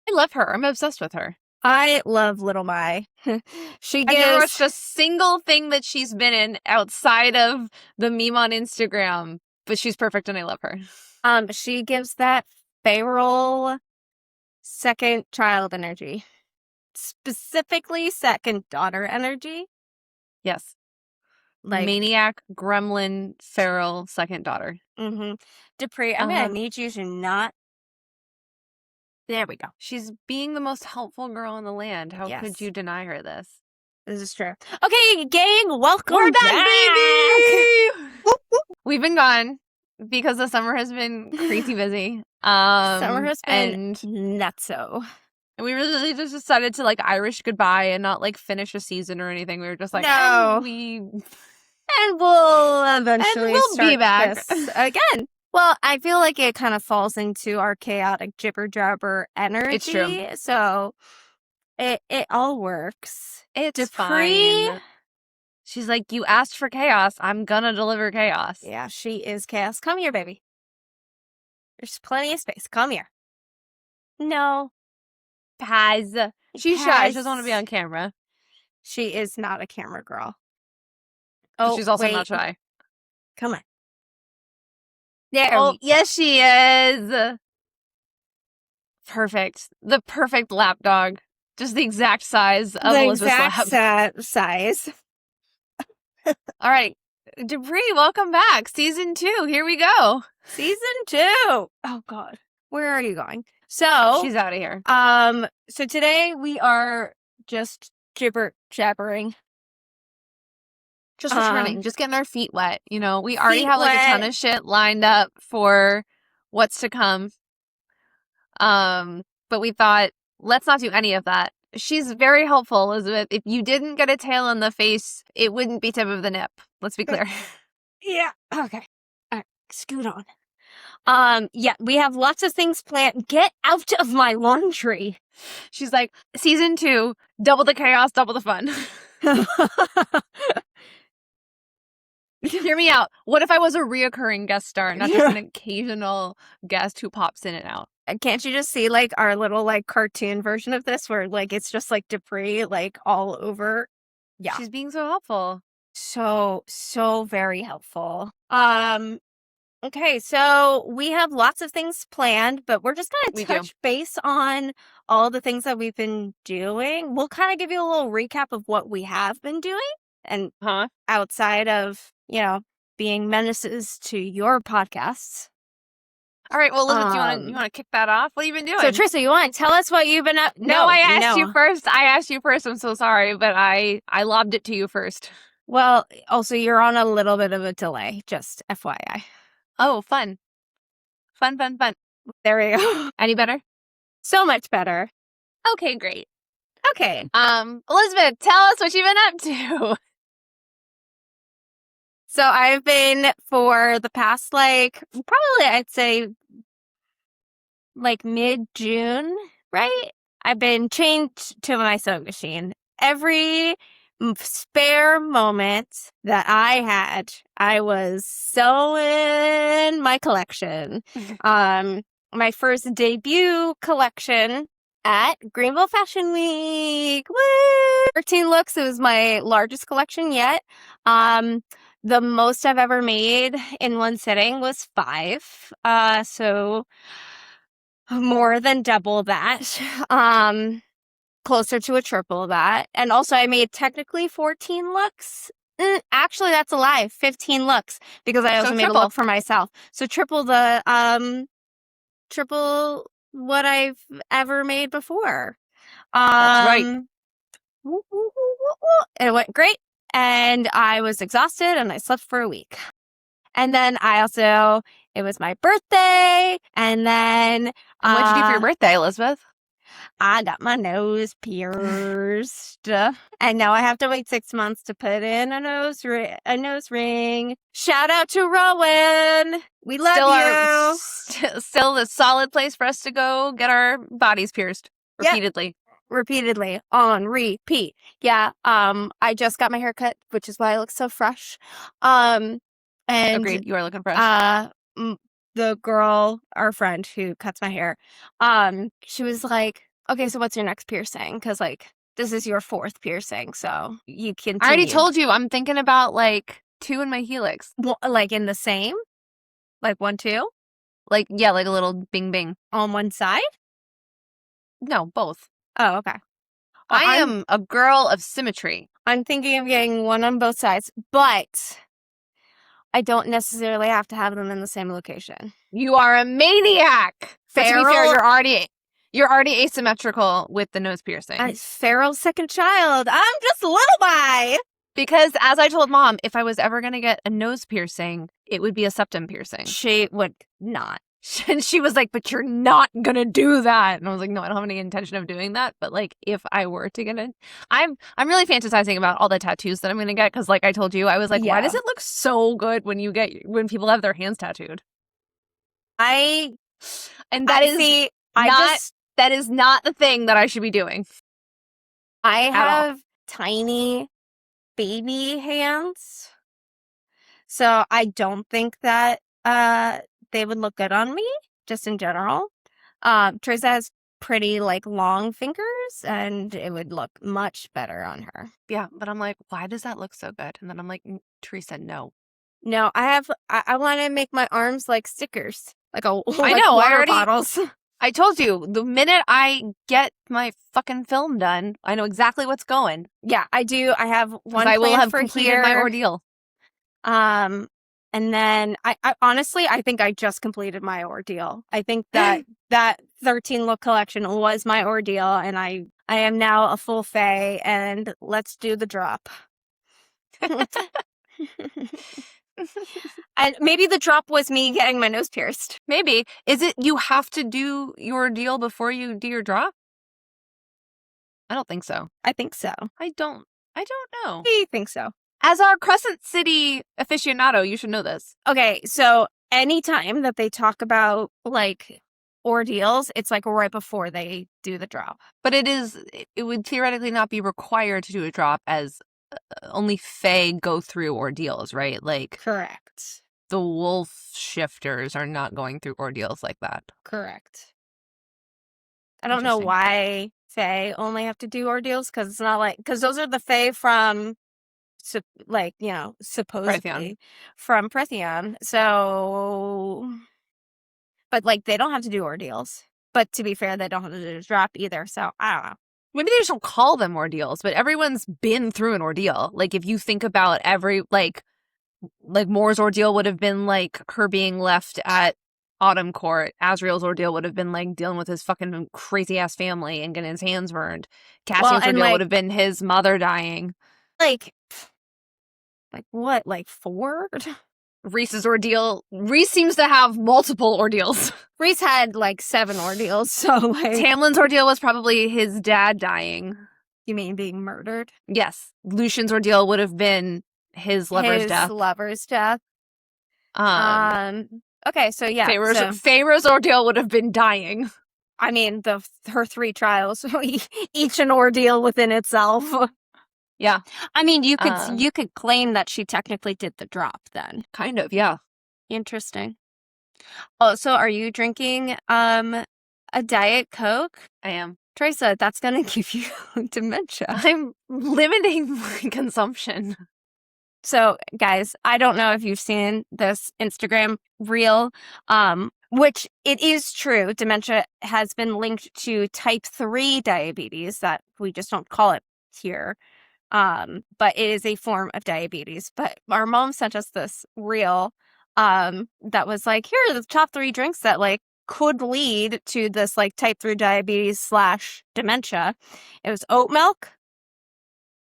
I love her. I'm obsessed with her. I love Little Mai. She I've never gives watched a single thing that she's been in outside of the meme on Instagram, but she's perfect and I love her. she gives that feral second child energy. Specifically second daughter energy. Yes. Like Maniac, gremlin, feral, second daughter. Dupree, I'm gonna need you to not. There we go. She's being the most helpful girl in the land. How could you deny her this? This is true. Okay, gang, welcome We're done, back. baby! We've been gone because the summer has been crazy busy. Summer has been nutso. And we really just decided to like Irish goodbye and not like finish a season or anything. We were just like, no. And we'll eventually be back this again. Well, I feel like it kind of falls into our chaotic jibber jabber energy. It's true. So it all works. It's fine. She's like, you asked for chaos. I'm gonna deliver chaos. Yeah, she is chaos. Come here, baby. There's plenty of space. Come here. No. Paz. She's shy. She doesn't want to be on camera. She is not a camera girl. Oh, she's also not shy. Come on. There. Oh, yes, she is. Perfect. The perfect lap dog. Just the exact size of Elizabeth's lap. Size. All right. Dupree, welcome back. Season 2. Here we go. Season 2. Oh, God. Where are you going? So she's out of here. So today we are just jabbering. Just returning, just getting our feet wet. You know, we already have like a ton of shit lined up for what's to come. But we thought, let's not do any of that. She's very helpful, Elizabeth. If you didn't get a tail in the face, it wouldn't be tip of the nip. Let's be clear. Yeah. Okay. All right. Scoot on. Yeah, we have lots of things planned. Get out of my laundry. She's like, season 2, double the chaos, double the fun. Hear me out. What if I was a reoccurring guest star, not just an occasional guest who pops in and out? Can't you just see like our little like cartoon version of this where like it's just like Dupree like all over? Yeah. She's being so helpful. So very helpful. Okay, so we have lots of things planned, but we're just going to touch base on all the things that we've been doing. We'll kind of give you a little recap of what we have been doing and outside of, you know, being menaces to your podcasts. All right, well, Elizabeth, you want to kick that off? What have you been doing? So, Trista, you want to tell us what you've been up? No, I asked you first. I'm so sorry, but I lobbed it to you first. Well, also, you're on a little bit of a delay, just FYI. Oh, fun. Fun. There we go. Any better? So much better. Okay, great. Okay. Elizabeth, tell us what you've been up to. So I've been for the past, like, probably I'd say, like, mid-June, right? I've been chained to my sewing machine. Every spare moment that I had, I was sewing my collection. My first debut collection at Greenville Fashion Week. Woo! 13 looks. It was my largest collection yet. The most I've ever made in one sitting was 5. So more than double that. Closer to a triple of that. And also I made technically 14 looks. Actually, that's a lie. 15 looks because I also made a look for myself. So triple what I've ever made before. That's right. It went great. And I was exhausted and I slept for a week. And then it was my birthday. And then what'd you do for your birthday, Elizabeth? I got my nose pierced. And now I have to wait 6 months to put in a nose ring. Shout out to Rowan. We love you. Still a solid place for us to go get our bodies pierced repeatedly. Yep. Repeatedly on repeat. Yeah. I just got my hair cut, which is why I look so fresh. And agreed. You are looking fresh. The girl, our friend who cuts my hair, she was like, Okay, so what's your next piercing? Because, like, this is your 4th piercing, so you continue. I already told you I'm thinking about like 2 in my helix. Well, like in the same? Like 1, 2? Like, yeah, like a little bing bing. On one side? No, both. Oh, okay. I am a girl of symmetry. I'm thinking of getting one on both sides, but I don't necessarily have to have them in the same location. You are a maniac. But to be fair, Feral- you're already asymmetrical with the nose piercing. Feral second child. I'm just a little bi. Because as I told Mom, if I was ever going to get a nose piercing, it would be a septum piercing. She would not. And she was like, but you're not going to do that. And I was like, no, I don't have any intention of doing that. But like, if I were to get it, I'm really fantasizing about all the tattoos that I'm going to get. Because like I told you, I was like, why does it look so good when people have their hands tattooed? That is not the thing that I should be doing. I have tiny baby hands. So I don't think that they would look good on me, just in general. Teresa has pretty like long fingers, and it would look much better on her. Yeah, but I'm like, why does that look so good? And then I'm like, Teresa, no. No, I want to make my arms like stickers, like water bottles. I told you, the minute I get my fucking film done, I know exactly what's going. Yeah, I do. I have one. I will have completed my ordeal. And then I honestly, I think I just completed my ordeal. I think that 13 look collection was my ordeal, and I am now a full fae, and let's do the drop. And maybe the drop was me getting my nose pierced. Maybe. Is it you have to do your ordeal before you do your drop? I don't think so. I think so. I don't know. I think so. As our Crescent City aficionado, you should know this. Okay, so anytime that they talk about like ordeals, it's like right before they do the drop. But it would theoretically not be required to do a drop, as only fae go through ordeals, right? Like, correct. The wolf shifters are not going through ordeals like that. Correct. I don't know why fae only have to do ordeals, because it's not like, because those are the fae from supposedly Pretheon. From Pretheon. So, but like they don't have to do ordeals. But to be fair, they don't have to do a drop either. So I don't know. Maybe they just don't call them ordeals, but everyone's been through an ordeal. Like if you think about every like Mor's ordeal would have been like her being left at Autumn Court. Azriel's ordeal would have been like dealing with his fucking crazy ass family and getting his hands burned. Cassian's ordeal would have been his mother dying. Like what? Like 4? Reese's ordeal. Reese seems to have multiple ordeals. Reese had like 7 ordeals. So like Tamlin's ordeal was probably his dad dying. You mean being murdered? Yes. Lucian's ordeal would have been his lover's death. Okay, so yeah. Feyre's ordeal would have been dying. I mean, her 3 trials, each an ordeal within itself. Yeah. I mean, you could claim that she technically did the drop then. Kind of, yeah. Interesting. Oh, so are you drinking a Diet Coke? I am. Teresa, that's going to give you dementia. I'm limiting my consumption. So, guys, I don't know if you've seen this Instagram reel, which it is true. Dementia has been linked to type 3 diabetes, that we just don't call it here. But it is a form of diabetes. But our mom sent us this reel that was like, here are the top 3 drinks that like could lead to this like type 3 diabetes / dementia. It was oat milk,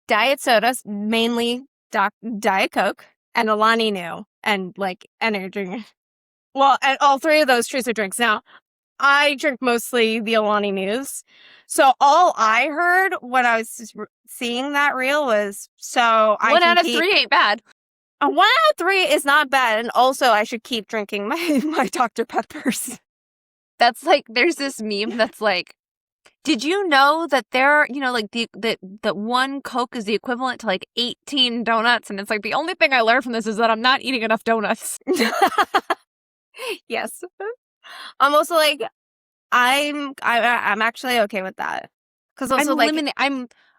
diet sodas, mainly Diet Coke, and Alani Nu, and like energy drink. Well, and all 3 of those Teresa drinks. Now, I drink mostly the Alani Nus. So all I heard when I was seeing that reel was, so I 1 out of 3 ain't bad. 1 out of 3 is not bad, and also I should keep drinking my Dr. Peppers. That's like, there's this meme that's like, did you know that there, like that 1 Coke is the equivalent to like 18 donuts? And it's like, the only thing I learned from this is that I'm not eating enough donuts. Yes. I'm also like, I'm actually okay with that. Because also,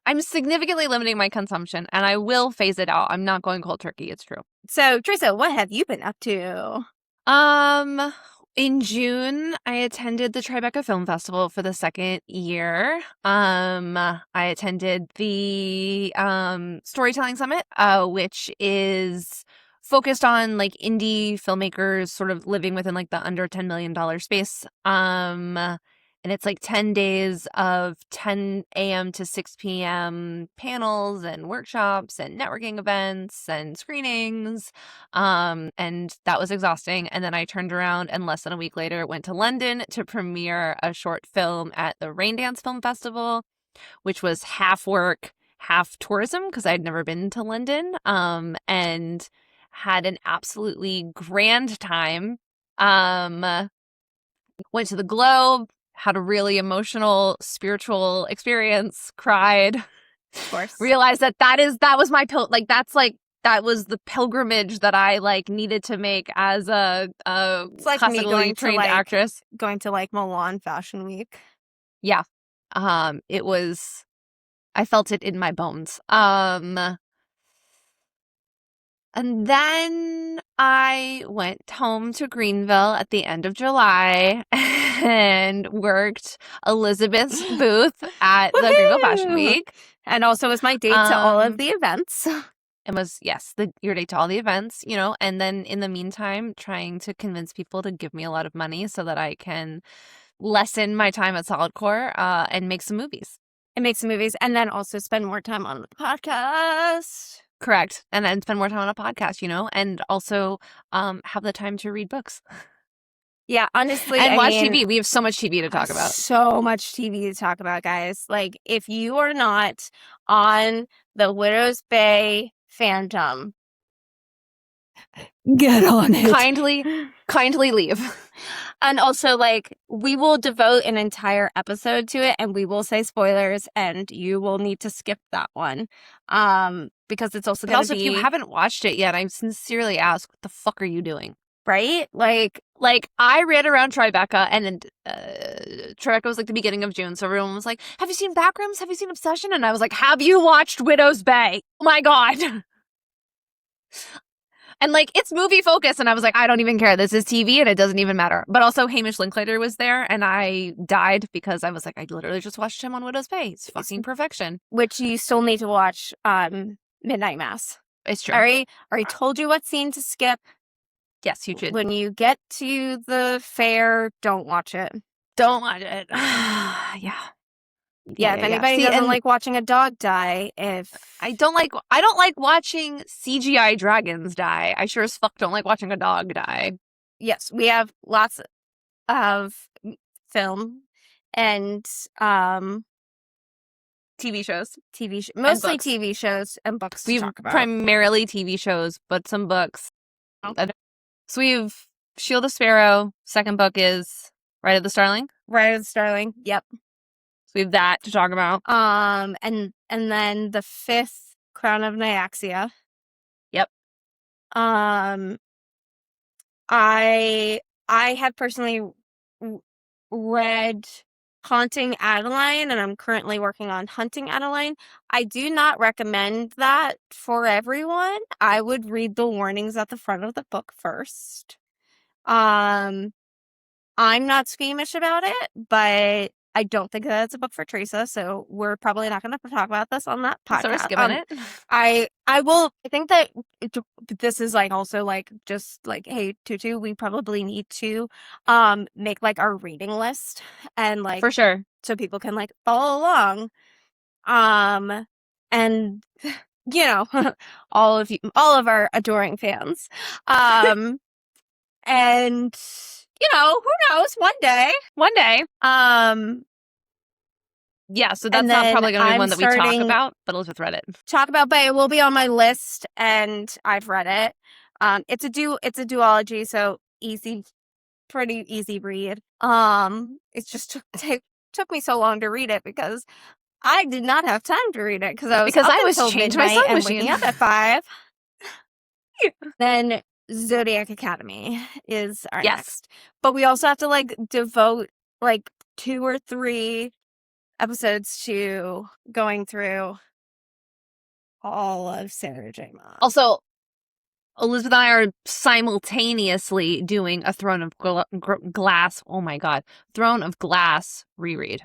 I'm significantly limiting my consumption, and I will phase it out. I'm not going cold turkey. It's true. So, Teresa, what have you been up to? In June, I attended the Tribeca Film Festival for the second year. I attended the Storytelling Summit, which is focused on like indie filmmakers sort of living within like the under $10 million space. And it's like 10 days of 10 a.m. to 6 p.m. panels and workshops and networking events and screenings. And that was exhausting. And then I turned around and less than a week later went to London to premiere a short film at the Raindance Film Festival, which was half work, half tourism because I'd never been to London, and had an absolutely grand time. Went to the Globe, had a really emotional, spiritual experience, cried. Of course. Realized that was my that was the pilgrimage that I like needed to make as a It's like me classically trained actress. Going to like Milan Fashion Week. Yeah. It was, I felt it in my bones. And then I went home to Greenville at the end of July and worked Elizabeth's booth at the Greenville Fashion Week. And also was my date to all of the events. It was, yes, your date to all the events, you know, and then in the meantime, trying to convince people to give me a lot of money so that I can lessen my time at SolidCore and make some movies. And make some movies, and then also spend more time on the podcast. Correct. And then spend more time on a podcast, you know, and also have the time to read books. Yeah, honestly. And watch TV. We have so much TV to talk about. So much TV to talk about, guys. Like, if you are not on the Widow's Bay fandom, get on it. Kindly leave. And also, like, we will devote an entire episode to it, and we will say spoilers, and you will need to skip that one. Because it's also going to be... if you haven't watched it yet, I sincerely ask, what the fuck are you doing? Right? Like, I ran around Tribeca, and Tribeca was like the beginning of June, so everyone was like, have you seen Backrooms? Have you seen Obsession? And I was like, have you watched Widow's Bay? Oh my God. And like, it's movie focused, and I was like, I don't even care. This is TV, and it doesn't even matter. But also, Hamish Linklater was there, and I died because I was like, I literally just watched him on Widow's Bay. It's fucking perfection. Which you still need to watch Midnight Mass. It's true. I already told you what scene to skip. Yes, you should. When you get to the fair, don't watch it. Don't watch it. Yeah. Yeah, if anybody doesn't like watching a dog die, I don't like watching CGI dragons die. I sure as fuck don't like watching a dog die. Yes, we have lots of film and TV shows. Mostly TV shows and books to talk about. Primarily TV shows, but some books. So we have Shield of Sparrow. Second book is Ride of the Starling. Ride of the Starling. Yep. So we have that to talk about. And then the fifth, Crown of Nyaxia. Yep. I had personally read Haunting Adeline, and I'm currently working on Hunting Adeline. I do not recommend that for everyone. I would read the warnings at the front of the book first. I'm not squeamish about it, but I don't think that it's a book for Teresa, so we're probably not going to talk about this on that podcast. So we're skipping it. I will. I think that this is like also like just like, hey, Tutu, we probably need to make like our reading list, and like for sure, so people can like follow along. And you know, all of our adoring fans. And you know, who knows? One day. Yeah, so that's not probably going to be one that we talk about, but Elizabeth read it. But it will be on my list, and I've read it. It's a duology, so pretty easy read. It just took me so long to read it because I did not have time to read it because I was changing my sewing machine and waking up at 5. Then Zodiac Academy is our next. But we also have to like devote like 2 or 3 episodes to going through all of Sarah J. Maas. Also, Elizabeth and I are simultaneously doing a Throne of Glass. Oh my God. Throne of Glass reread.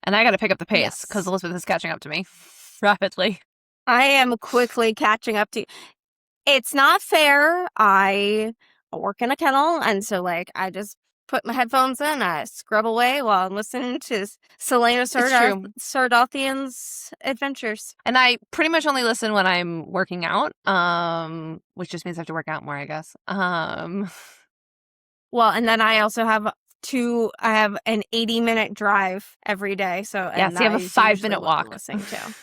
And I got to pick up the pace because Elizabeth is catching up to me rapidly. I am quickly catching up to you. It's not fair. I work in a kennel, and so like I just put my headphones in, I scrub away while I'm listening to Selena Sardothian's adventures. And I pretty much only listen when I'm working out, which just means I have to work out more, I guess. Well, and then I also have I have an 80-minute drive every day. So yes, you have a 5-minute walk. Listening to.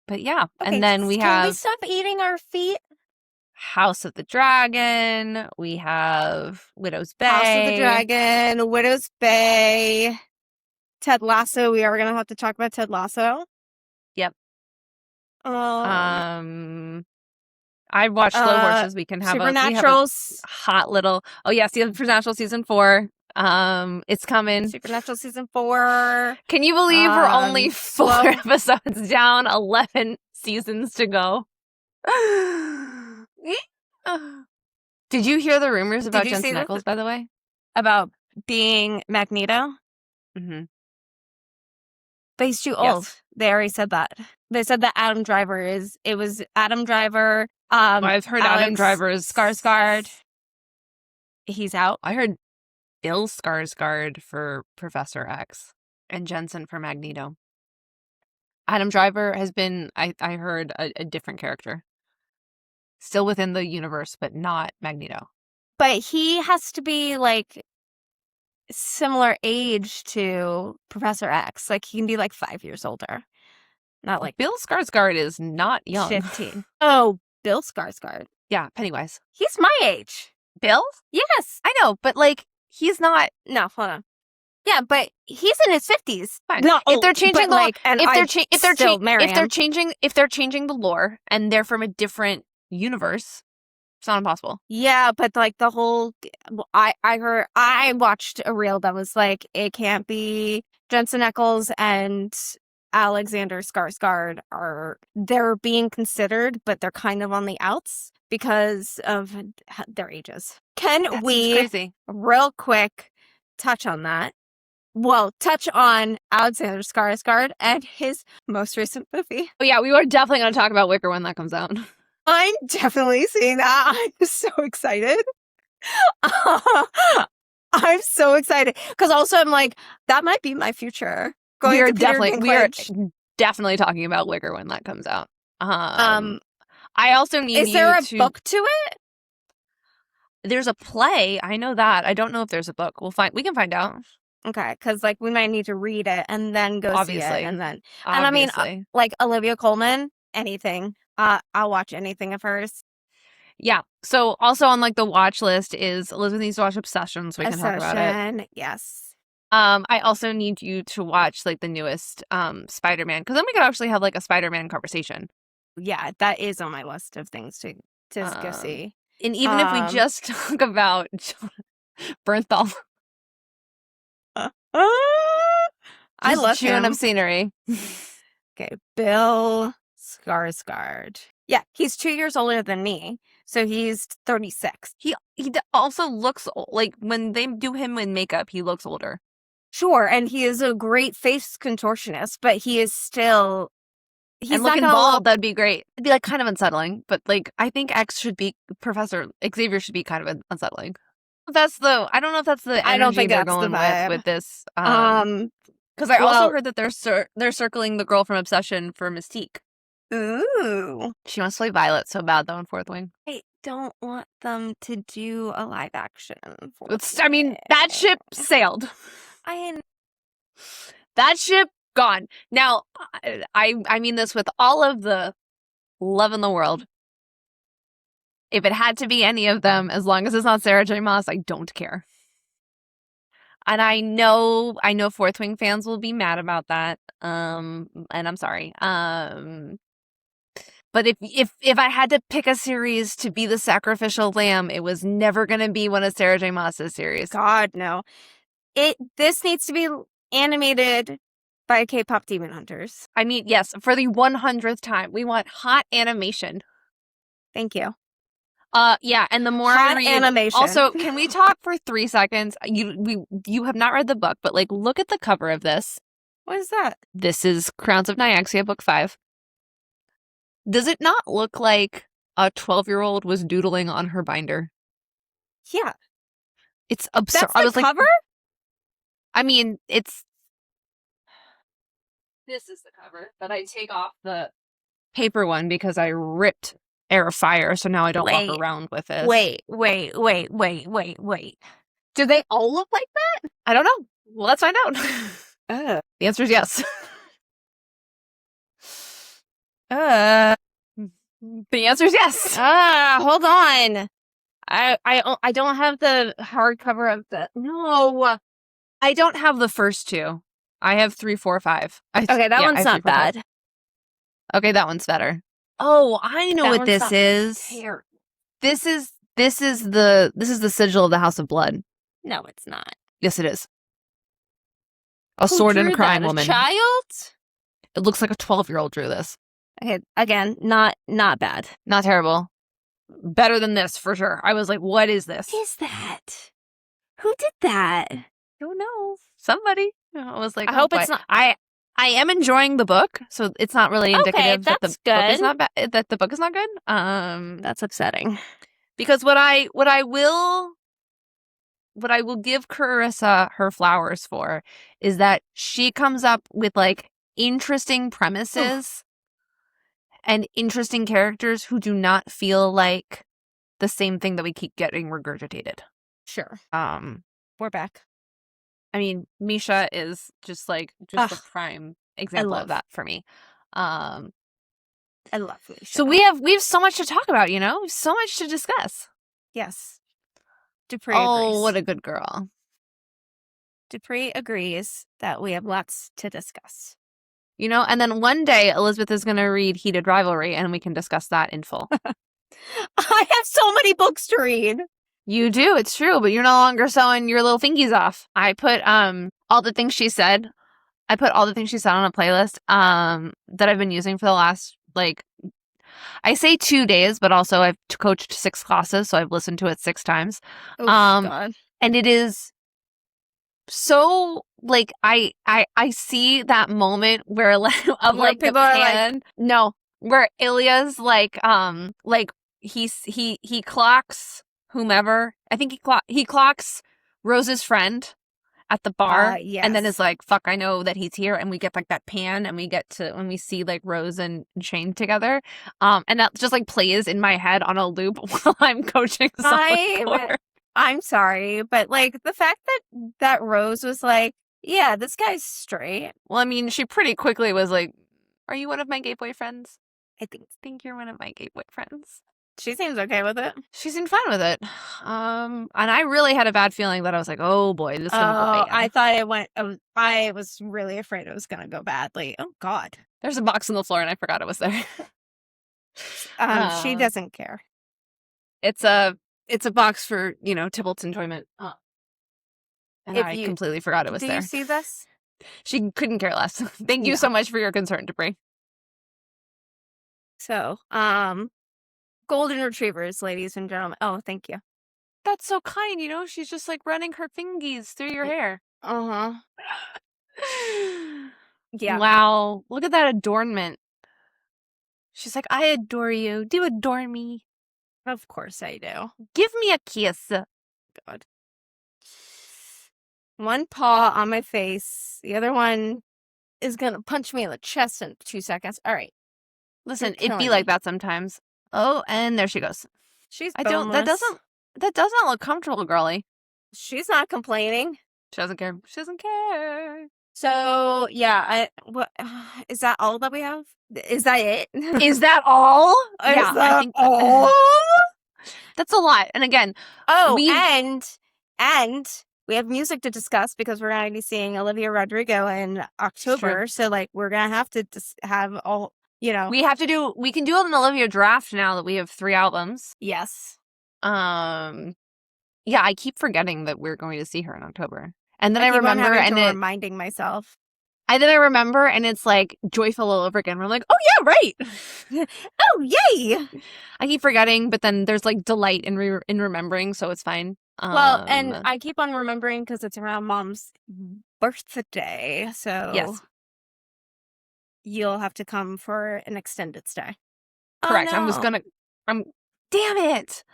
But yeah, okay, and then we can have we stop eating our feet? House of the Dragon. We have Widow's Bay. House of the Dragon, Widow's Bay, Ted Lasso. We are gonna have to talk about Ted Lasso. Yep. I watched Slow Horses. We can have Supernaturals. Hot little. Oh yes, yeah, Supernatural season 4. It's coming. Supernatural season 4. Can you believe we're only 4 episodes down, 11 seasons to go? Did you hear the rumors about Jensen Ackles, by the way? About being Magneto? Mm-hmm. But he's too old. Yes. They already said that. They said that Adam Driver it was Adam Driver. I've heard Adam Driver's Skarsgård. He's out. I heard Bill Skarsgård for Professor X and Jensen for Magneto. Adam Driver has been, I heard, a different character. Still within the universe, but not Magneto. But he has to be, like, similar age to Professor X. Like, he can be, like, 5 years older. Not like... Bill Skarsgård is not young. 15. Oh, Bill Skarsgård. Yeah, Pennywise. He's my age. Bill? Yes. I know, but, like, he's not... No, hold on. Yeah, but he's in his 50s. Fine. No, if they're changing if they're changing the lore and they're from a different universe, it's not impossible. Yeah, but like the whole I watched a reel that was like, it can't be Jensen Ackles and Alexander Skarsgård they're being considered, but they're kind of on the outs because of their ages. Can we crazy. Real quick touch on that? Well, touch on Alexander Skarsgård and his most recent movie. Oh yeah, we are definitely going to talk about Wicker when that comes out. I'm definitely seeing that. I'm so excited. I'm so excited because also I'm like, that might be my future. We are definitely talking about Wicker when that comes out. I also need. Is there a book to it? There's a play. I know that. I don't know if there's a book. We can find out. Okay, because like we might need to read it and then go see it, and then I mean, like Olivia Colman, anything. I'll watch anything of hers. Yeah. So also on like the watch list is Elizabeth needs to watch Obsession, so we can talk about it. Yes. I also need you to watch like the newest Spider-Man, because then we could actually have like a Spider-Man conversation. Yeah, that is on my list of things to go see. And even if we just talk about Bernthal. I love chewing him. up scenery. Okay, Bill Skarsgård. Yeah, he's 2 years older than me, so he's 36. He also looks like when they do him in makeup, he looks older. Sure, and he is a great face contortionist, but he is still. He's looking bald. That'd be great. It'd be like kind of unsettling, but like I think Professor Xavier should be kind of unsettling. I don't know if that's the energy they're going with this. Because I also heard that they're circling the girl from Obsession for Mystique. Ooh. She wants to play Violet so bad though in Fourth Wing. I don't want them to do a live action. I mean, that ship sailed. That ship gone. Now, I mean this with all of the love in the world. If it had to be any of them, as long as it's not Sarah J. Maas, I don't care. And I know Fourth Wing fans will be mad about that. And I'm sorry. But But if I had to pick a series to be the sacrificial lamb, it was never going to be one of Sarah J. Maas's series. God, no. This needs to be animated by K-pop Demon Hunters. I mean, yes, for the 100th time, we want hot animation. Thank you. Yeah, and the more Hot I read, animation. Also, can we talk for 3 seconds? You have not read the book, but like, look at the cover of this. What is that? This is Crowns of Nyaxia, book 5. Does it not look like a 12-year-old was doodling on her binder? Yeah. It's absurd. That's the cover? I mean, it's... This is the cover, but I take off the paper one because I ripped Air of Fire, so now I don't walk around with this. Wait. Do they all look like that? I don't know. Well, let's find out. The answer is yes. The answer is yes. Hold on. I don't have the hardcover of the... No. I don't have the first 2. I have 3, 4, 5. Okay, that one's not bad. Okay, that one's better. Oh, I know what this is. This is the sigil of the House of Blood. No, it's not. Yes, it is. A sword and a crying woman. A child? It looks like a 12-year-old drew this. Okay, again, not bad. Not terrible. Better than this, for sure. I was like, what is this? What is that? Who did that? Don't know. Somebody. I was like, I hope it's not... I am enjoying the book, so it's not really indicative that the book is not bad. That the book is not good. That's upsetting. Because what I will give Carissa her flowers for is that she comes up with like interesting premises and interesting characters who do not feel like the same thing that we keep getting regurgitated. Sure. We're back. I mean, Misha is just the prime example of that for me. I love Misha. So we have so much to talk about, so much to discuss. Yes. Dupree agrees. What a good girl. Dupree agrees that we have lots to discuss. And then one day Elizabeth is going to read Heated Rivalry and we can discuss that in full. I have so many books to read. You do, it's true, but you're no longer sewing your little fingies off. I put all the things she said. I put all the things she said on a playlist that I've been using for the last, I say 2 days, but also I've coached 6 classes, so I've listened to it 6 times. Oh, God. And it is so, I see that moment where, people are like... No, where Ilya's, he clocks whomever. I think he clocks Rose's friend at the bar, yes. And then is like, fuck, I know that he's here, and we get that pan, and we get to when we see Rose and Shane together, and that just plays in my head on a loop while I'm coaching. I'm sorry, but the fact that Rose was like, yeah, this guy's straight. Well, I mean, she pretty quickly was like, are you one of my gay boyfriends? I think you're one of my gay boyfriends. She seems okay with it. She seemed fine with it. And I really had a bad feeling that I was like, oh boy, this is going to go bad. I thought it went, I was really afraid it was going to go badly. Oh, God. There's a box on the floor and I forgot it was there. She doesn't care. It's a box for, Tybalt's enjoyment. And I completely forgot it was there. Do you see this? She couldn't care less. Thank you so much for your concern, Dupree. So, golden retrievers, ladies and gentlemen. Oh, thank you. That's so kind, she's just running her fingies through your hair. Uh-huh. Yeah. Wow. Look at that adornment. She's like, I adore you. Do you adore me? Of course I do. Give me a kiss. God. One paw on my face. The other one is going to punch me in the chest in 2 seconds. All right. Listen, it'd be like that sometimes. Oh, and there she goes. She's boneless. That doesn't look comfortable, girly. She's not complaining. She doesn't care. She doesn't care. So, yeah, what is that all that we have? Is that it? Is that all? Yeah, I think all? That's a lot. And again, and we have music to discuss because we're going to be seeing Olivia Rodrigo in October. So, we're going to have to have all, you know. We can do an Olivia draft now that we have 3 albums. Yes. Yeah, I keep forgetting that we're going to see her in October. And then I keep on remember, having and to reminding myself. I remember, and it's like joyful all over again. We're like, oh yeah, right. Oh, yay! I keep forgetting, but then there's like delight in remembering, so it's fine. Well, and I keep on remembering because it's around Mom's birthday, so yes, you'll have to come for an extended stay. correct. Oh, no. Damn it.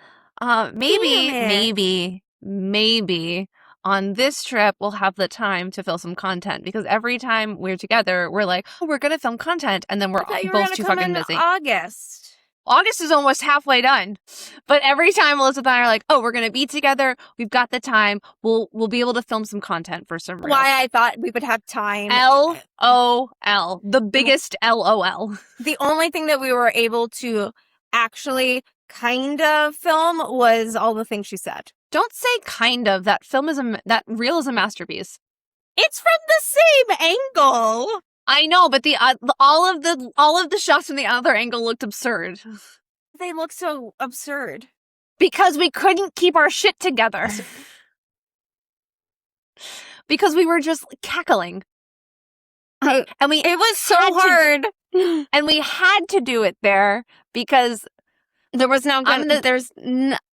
Maybe on this trip we'll have the time to film some content, because every time we're together, we're like, oh, we're gonna film content, and then we're both too fucking busy. August. August is almost halfway done, but every time Elizabeth and I are like, oh, we're gonna be together, we've got the time, we'll be able to film some content for some reels. Why I thought we would have time. LOL, the biggest LOL. The only thing that we were able to actually kind of film was all the things she said. Don't say kind of. That reel is a masterpiece. It's from the same angle. I know, but all of the shots from the other angle looked absurd. They look so absurd because we couldn't keep our shit together. Because we were just cackling. It was so hard. And we had to do it there because there was there's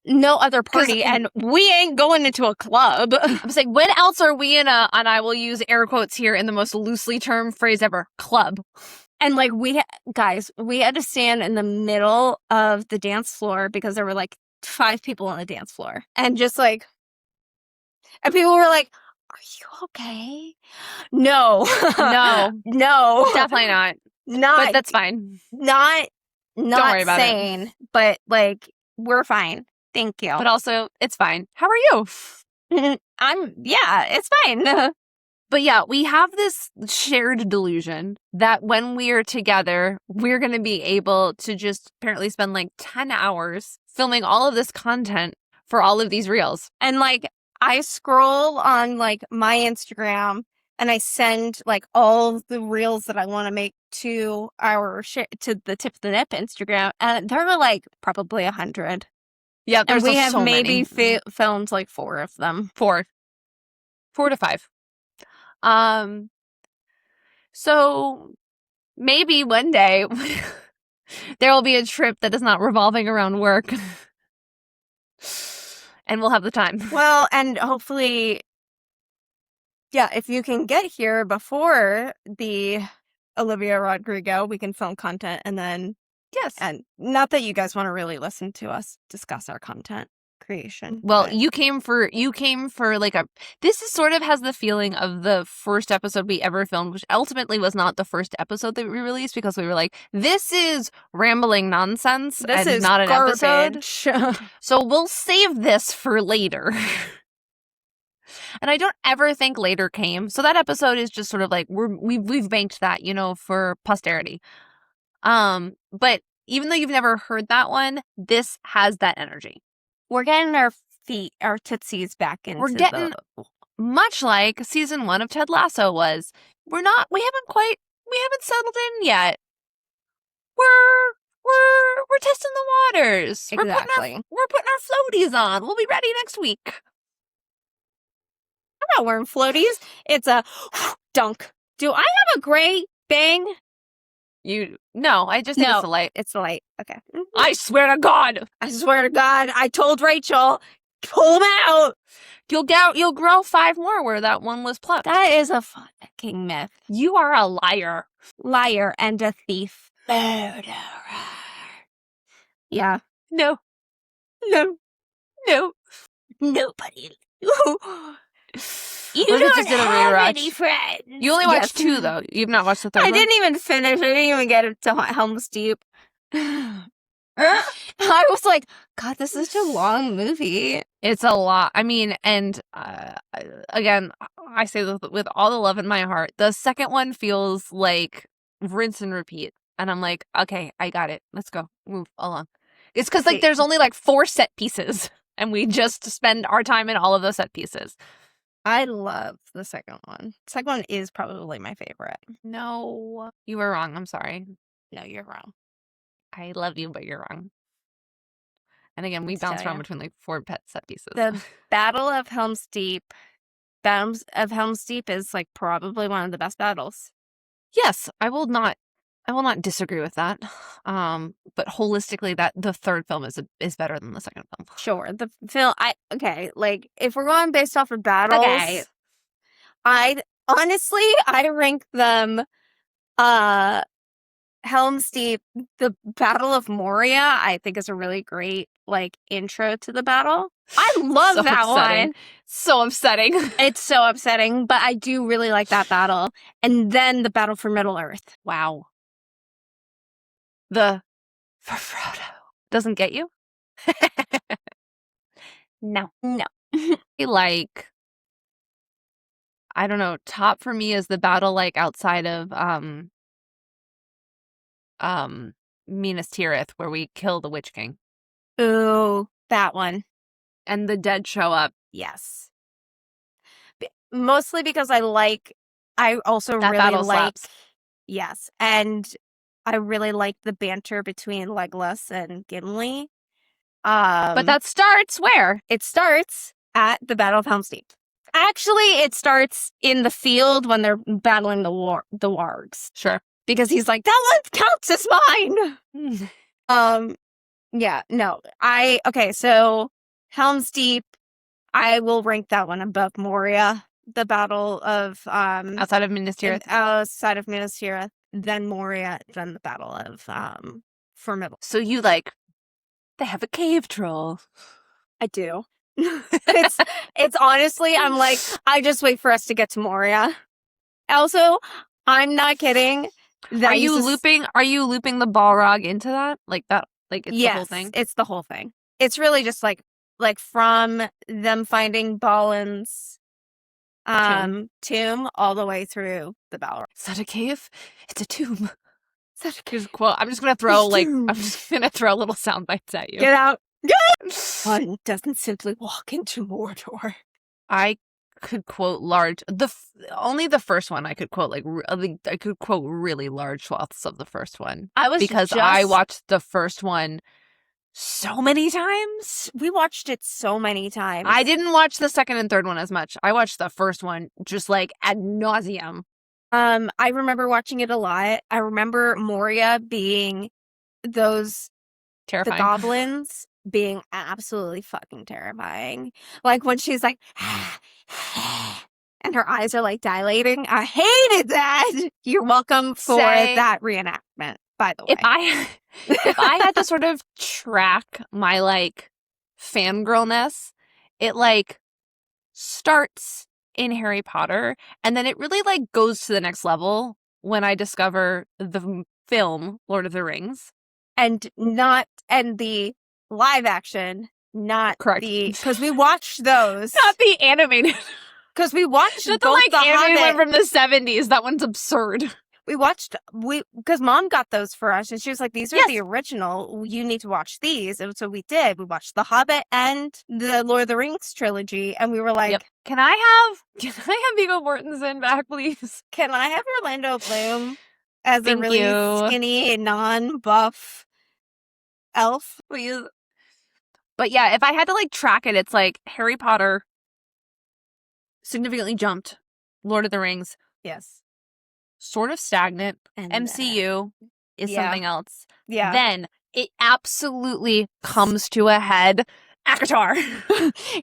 no other party, and we ain't going into a club. I was like, when else are we in a, and I will use air quotes here in the most loosely termed phrase ever, club? And like we had to stand in the middle of the dance floor because there were like 5 people on the dance floor, and just like, and people were like, "Are you okay?" No, no, definitely not. But that's fine. Not Don't worry about it. But like, we're fine. Thank you. But also, it's fine. How are you? It's fine. But yeah, we have this shared delusion that when we are together, we're going to be able to just apparently spend like 10 hours filming all of this content for all of these reels. And like, I scroll on like my Instagram and I send like all the reels that I want to make to the Tip of the Nip Instagram, and there were like probably 100. Yeah, and we have maybe filmed like 4 of them. 4 to 5. So maybe one day there will be a trip that is not revolving around work, and we'll have the time. Well, and hopefully, yeah, if you can get here before the Olivia Rodrigo, we can film content, and then yes, and not that you guys want to really listen to us discuss our content creation. Well, but you came for like this is sort of has the feeling of the first episode we ever filmed, which ultimately was not the first episode that we released, because we were like, this is rambling nonsense. This is not an episode. So we'll save this for later. And I don't ever think later came. So that episode is just sort of like we've banked that, for posterity. But even though you've never heard that one, this has that energy. We're getting our tootsies back into. We're getting much like season 1 of Ted Lasso was. We haven't settled in yet. We're testing the waters. Exactly. We're putting our floaties on. We'll be ready next week. I'm not wearing floaties. It's a dunk. Do I have a gray bang? No, I just think it's the light. It's the light. Okay. Mm-hmm. I swear to God. I told Rachel, pull them out. You'll grow 5 more where that one was plucked. That is a fucking myth. You are a liar. Liar and a thief. Murderer. Yeah. No. Nobody. You don't just did a have rewatch. any friends. You only watched 2, though. You've not watched the 3rd one? I didn't even finish. I didn't even get it to Helm's Deep. I was like, God, this is such a long movie. It's a lot. I mean, and again, I say this with all the love in my heart. The second one feels like rinse and repeat. And I'm like, okay, I got it. Let's go. Move along. It's because like there's only like 4 set pieces. And we just spend our time in all of those set pieces. I love the second one. The second one is probably my favorite. No, you were wrong. I'm sorry. No, you're wrong. I love you, but you're wrong. And again, we Let's bounce tell around ya. between like 4 pet set pieces. The Battle of Helm's Deep. Helm's Deep is like probably one of the best battles. Yes, I will not disagree with that. But holistically, that the third film is better than the second film. Sure, the film. Like if we're going based off of battles, Okay. I rank them. Helm's Deep, the Battle of Moria, I think is a really great like intro to the battle. I love So that upsetting. one. So upsetting. It's so upsetting, but I do really like that battle. And then the Battle for Middle Earth. Wow. For Frodo doesn't get you? No. Like, I don't know, top for me is the battle like outside of Minas Tirith where we kill the Witch King. Ooh, that one. And the dead show up. Yes. Mostly because I also That really battle like slaps. Yes. And I really like the banter between Legolas and Gimli. But that starts where? It starts at the Battle of Helm's Deep. Actually, it starts in the field when they're battling the wargs. Sure. Because he's like, that one counts as mine! Yeah, no. So Helm's Deep, I will rank that one above Moria. The Battle of outside of Minas Tirith. Outside of Minas Tirith, then Moria, then the Battle of for Middle. So you like they have a cave troll. I do. It's honestly, I'm like, I just wait for us to get to Moria. Also, I'm not kidding. Are you looping the Balrog into that? Like that? Like it's the whole thing? It's the whole thing. It's really just like from them finding Balin's tomb all the way through the Balrog. It's not a cave. It's a tomb. Such a good quote. I'm just gonna throw little sound bites at you. Get out. One doesn't simply walk into Mordor. I could quote only the first one. I could quote I could quote really large swaths of the first one. I watched the first one so many times. We watched it so many times. I didn't watch the second and third one as much. I watched the first one just like ad nauseum. I remember watching it a lot. I remember Moria being terrifying. The goblins being absolutely fucking terrifying. Like when she's like, and her eyes are like dilating. I hated that. You're welcome for that reenactment, by the way. If I had to sort of track my like fangirlness, it like starts in Harry Potter and then it really like goes to the next level when I discover the film Lord of the Rings. And the live action, not correct, because we watched those, not the animated. Because we watched not the animated one from the 70s. That one's absurd. Because Mom got those for us, and she was like, "These are the original. You need to watch these." And so we did. We watched The Hobbit and the Lord of the Rings trilogy, and we were like, Can I have Viggo Mortensen back, please? Can I have Orlando Bloom as a really skinny, non-buff elf, please? But yeah, if I had to like track it, it's like Harry Potter significantly jumped, Lord of the Rings, yes, sort of stagnant, and MCU is something else. Yeah. Then it absolutely comes to a head. ACOTAR.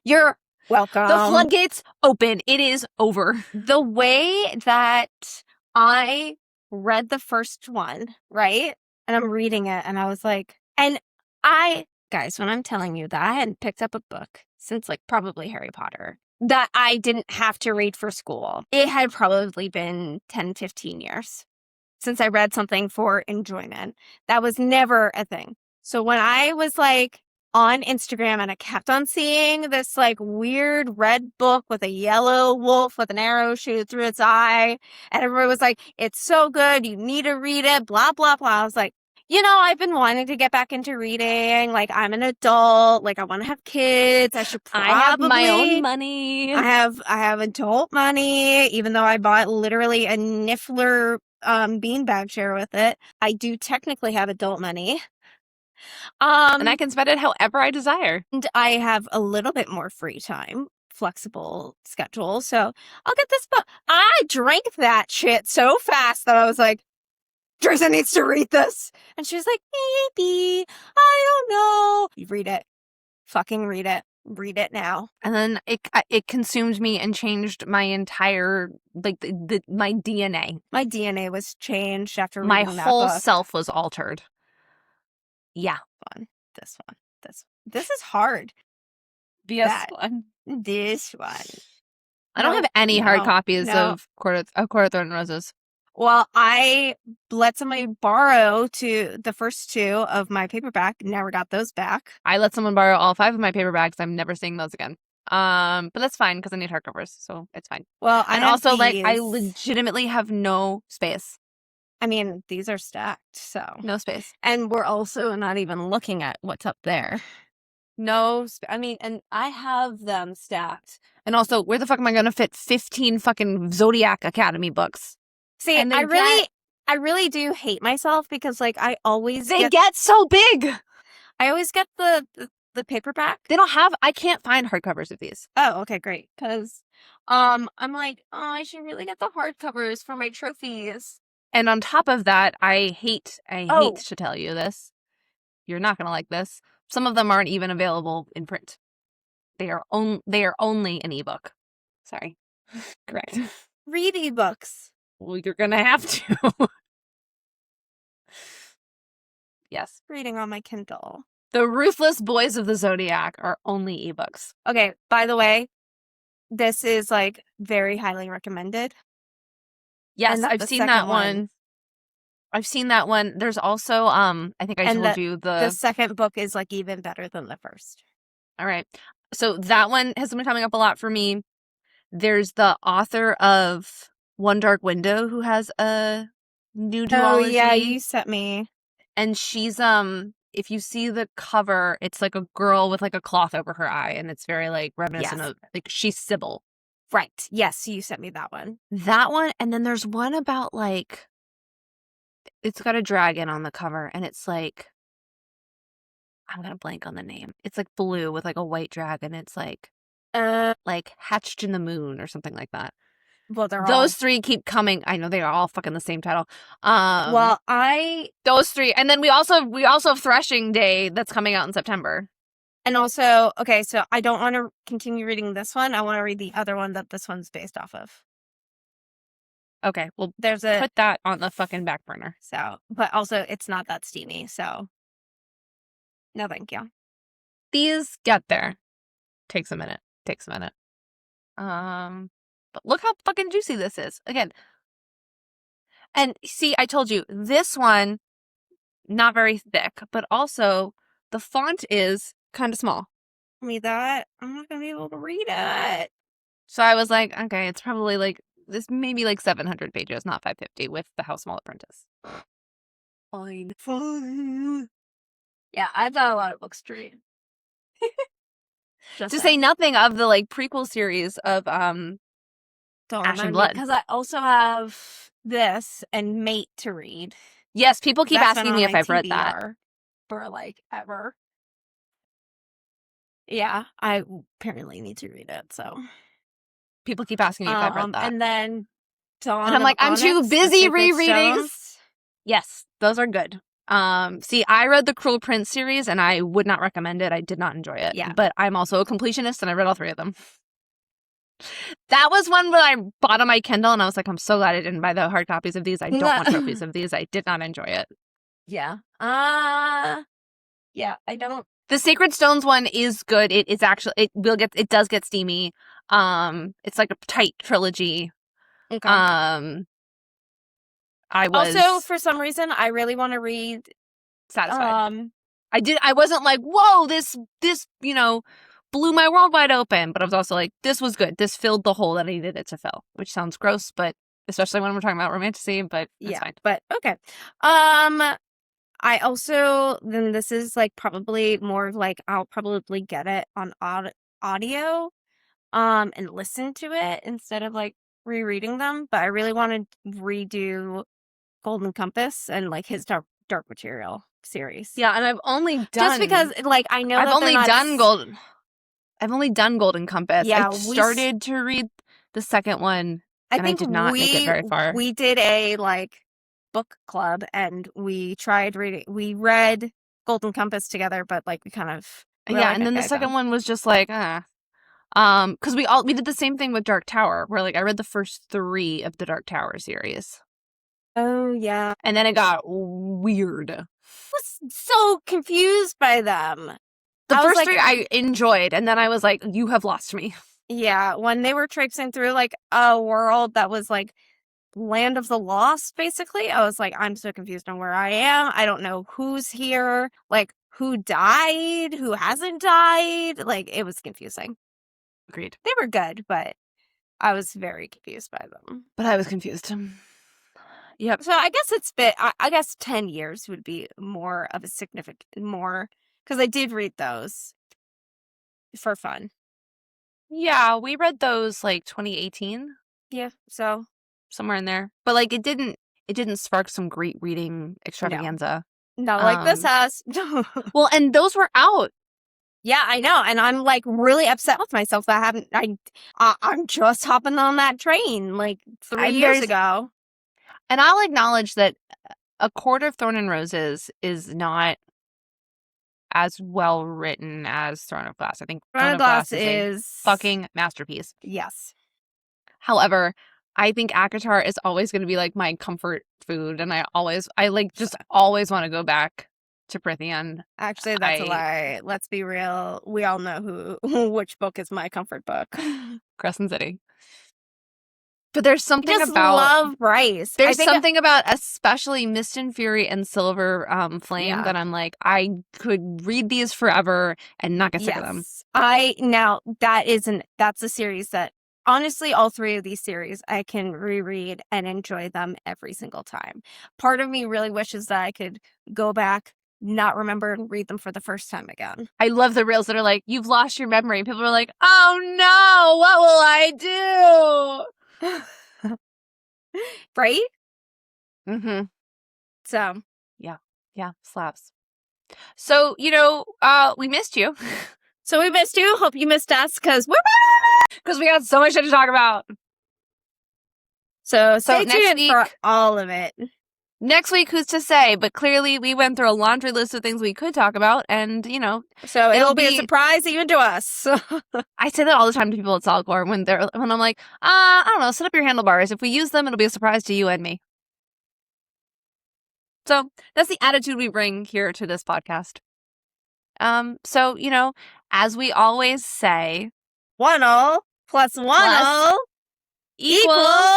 You're welcome. The floodgates open. It is over. The way that I read the first one, right? And I'm reading it and I was like, guys, when I'm telling you that I hadn't picked up a book since like probably Harry Potter that I didn't have to read for school, it had probably been 10, 15 years since I read something for enjoyment. That was never a thing. So when I was like on Instagram and I kept on seeing this like weird red book with a yellow wolf with an arrow shooting through its eye, and everybody was like, it's so good, you need to read it, blah, blah, blah. I was like, I've been wanting to get back into reading. Like, I'm an adult. Like, I want to have kids. I should probably... I have my own money. I have adult money, even though I bought literally a Niffler beanbag share with it. I do technically have adult money. And I can spend it however I desire. And I have a little bit more free time, flexible schedule. So I'll get this book. I drank that shit so fast that I was like, Teresa needs to read this. And she was like, maybe. I don't know. You read it. Fucking read it. Read it now. And then it consumed me and changed my entire, like, my DNA. My DNA was changed after My reading that whole book. self was altered. Yeah. One. This one. This is hard. This one. This one. I don't have any hard copies of Court of Thorns and Roses. Well, I let somebody borrow the first 2 of my paperback. Never got those back. I let someone borrow all 5 of my paperbacks. I'm never seeing those again. But that's fine because I need hardcovers, so it's fine. Well, and also, like, I legitimately have no space. I mean, these are stacked, so no space. And we're also not even looking at what's up there. I mean, and I have them stacked. And also, where the fuck am I going to fit 15 fucking Zodiac Academy books? See, I really do hate myself because, like, I always get so big. I always get the paperback. I can't find hardcovers of these. Oh, okay, great. Because I'm like, oh, I should really get the hardcovers for my trophies. And on top of that, I hate to tell you this. You're not going to like this. Some of them aren't even available in print. They are only an ebook. Sorry. Correct. Read ebooks. Well, you're going to have to. Yes. Reading on my Kindle. The Ruthless Boys of the Zodiac are only ebooks. Okay, by the way, this is, like, very highly recommended. Yes, I've seen that one. I've seen that one. There's also, I think I told you the second book is, like, even better than the first. All right. So that one has been coming up a lot for me. There's the author of One Dark Window who has a new duology. Oh, yeah, you sent me. And she's, if you see the cover, it's like a girl with, like, a cloth over her eye, and it's very, like, reminiscent of, like, she's Sybil. Right. Yes, you sent me that one. That one, and then there's one about, like, it's got a dragon on the cover, and it's, like, I'm gonna blank on the name. It's, like, blue with, like, a white dragon. It's, like Hatched in the Moon or something like that. Well, those 3 keep coming. I know they are all fucking the same title. Those 3, and then we also have Threshing Day that's coming out in September. And also, okay, so I don't want to continue reading this one. I want to read the other one that this one's based off of. Okay, well, put that on the fucking back burner. So, but also, it's not that steamy, so no, thank you. These get there. Takes a minute. But look how fucking juicy this is. Again. And see, I told you, this one, not very thick, but also the font is kind of small. I'm not going to be able to read it. So I was like, okay, it's probably like, this maybe like 700 pages, not 550 with the How Small Apprentice. Fine. Yeah, I've got a lot of books to read. To say nothing of the, like, prequel series of Ash and Blood. Because I also have this and Mate to read. Yes, people keep asking me if I've read that. For, like, ever. Yeah, I apparently need to read it, so. People keep asking me if I've read that. And then Dawn and I'm like, I'm too busy rereading. Stones. Yes, those are good. See, I read the Cruel Prince series and I would not recommend it. I did not enjoy it. Yeah. But I'm also a completionist and I read all 3 of them. That was one where I bought on my Kindle and I was like, I'm so glad I didn't buy the hard copies of these. I don't want trophies of these. I did not enjoy it. Yeah. Yeah, I don't. The Sacred Stones one is good. It does get steamy. It's like a tight trilogy. Okay. I was also, for some reason, I really want to read Satisfied. I wasn't like, whoa, this blew my world wide open, but I was also like, this was good. This filled the hole that I needed it to fill, which sounds gross, but especially when we're talking about romantasy, but that's fine. But okay. I also, then this is, like, probably more of, like, I'll probably get it on audio and listen to it instead of, like, rereading them, but I really want to redo Golden Compass and like his Dark Material series. Yeah, and I've only done just because like I know I've that only they're not done Golden. I've only done Golden Compass. Yeah, I started to read the second one, and I think did not make it very far. we did a like book club and we tried reading. We read Golden Compass together, but like we kind of and then the second one was just like, because we did the same thing with Dark Tower, where like I read the first 3 of the Dark Tower series. Oh yeah, and then it got weird. I was so confused by them. The first 3 I enjoyed, and then I was like, you have lost me. Yeah, when they were traipsing through like a world that was like Land of the Lost, basically, I was like, I'm so confused on where I am. I don't know who's here, like who died, who hasn't died. Like it was confusing. Agreed. They were good, but I was very confused by them. But I was confused. Yep. So I guess it's been, I guess 10 years would be more of a significant, more, because I did read those for fun. Yeah, we read those like 2018. Yeah, so somewhere in there. But like it didn't spark some great reading extravaganza. No, like this has. Well, and those were out. Yeah, I know, and I'm like really upset with myself that I'm just hopping on that train like 3 years ago. And I'll acknowledge that A Court of Thorn and Roses is not as well written as Throne of Glass. I think Throne of Glass is a fucking masterpiece. Yes. However, I think ACOTAR is always going to be like my comfort food, and I always want to go back to Prythian. Actually, that's a lie. Let's be real. We all know which book is my comfort book. Crescent City. But there's something I just about love Bryce. There's something about especially Mist and Fury and Silver Flame that I'm like, I could read these forever and not get sick of them. That's a series that honestly, all 3 of these series, I can reread and enjoy them every single time. Part of me really wishes that I could go back, not remember, and read them for the first time again. I love the reels that are like, you've lost your memory. People are like, oh no, what will I do? Right? Mm-hmm. So. Yeah, slaps. So, we missed you. So we missed you. Hope you missed us because we got so much shit to talk about. So stay tuned for all of it. Next week, who's to say? But clearly, we went through a laundry list of things we could talk about, and so it'll be a surprise even to us. I say that all the time to people at Solidcore when I'm like, I don't know, set up your handlebars. If we use them, it'll be a surprise to you and me. So that's the attitude we bring here to this podcast. So as we always say, 1 plus 1 equals